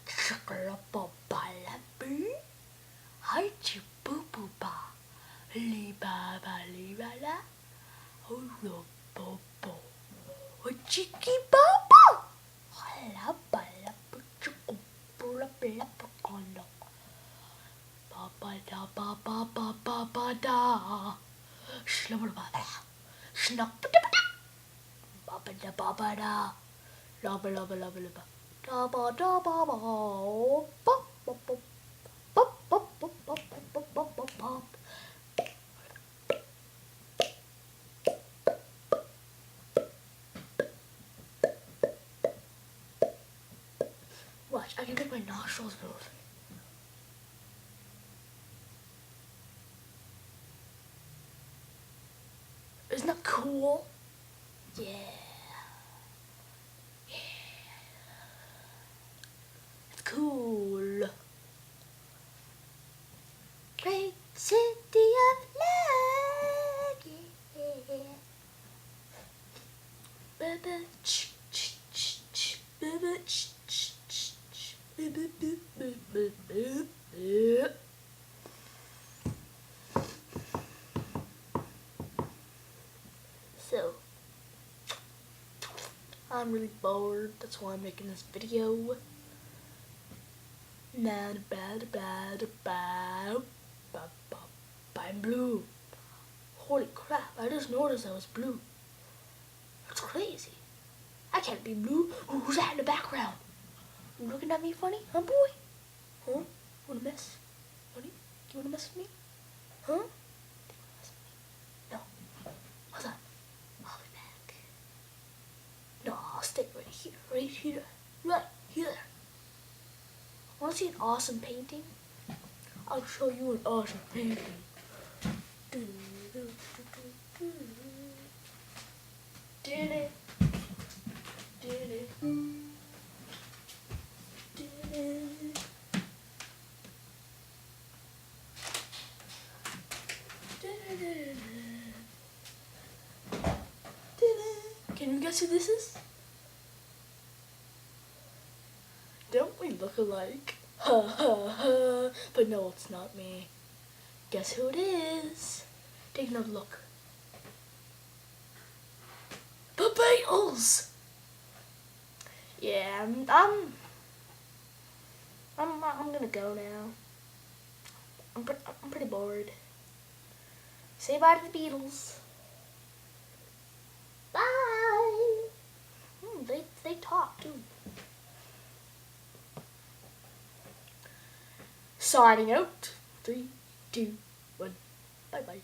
chicka ba ba la boo. Hi chi boo boo ba. Li ba ba li ba la. Oh lo bo bo. Oh chicky ba ba. La ba la boo chicka boo la ba la ba kondo. Ba ba da ba ba ba ba ba da. Shlubba ba ba. Snuck ba da ba da. Ba ba da ba ba da. Lubba lubba lubba lubba. Da ba da ba ba. Bop bop bop. Bop bop bop bop bop bop bop bop. Watch, I can make my nostrils move. Isn't that cool? Yeah. It's cool. Great city of love, yeah. Baby, baby, So, I'm really bored, that's why I'm making this video. I'm blue. Holy crap, I just noticed I was blue. That's crazy. I can't be blue. Who's that in the background? You looking at me funny? Huh, boy? Huh? Wanna mess? Honey? You wanna mess with me? Huh? Do you wanna mess with me? No. Hold on. I'll be back. No, I'll stay right here. Right here. Right here. Wanna see an awesome painting? I'll show you an awesome painting. Did it. Did it. Can you guess who this is? Don't we look alike? Ha ha ha. But no, it's not me. Guess who it is? Take another look. The Beatles! Yeah, I'm gonna go now. I'm pretty bored. Say bye to the Beatles. Bye. They talk too. Signing out. 3, 2, 1. Bye bye.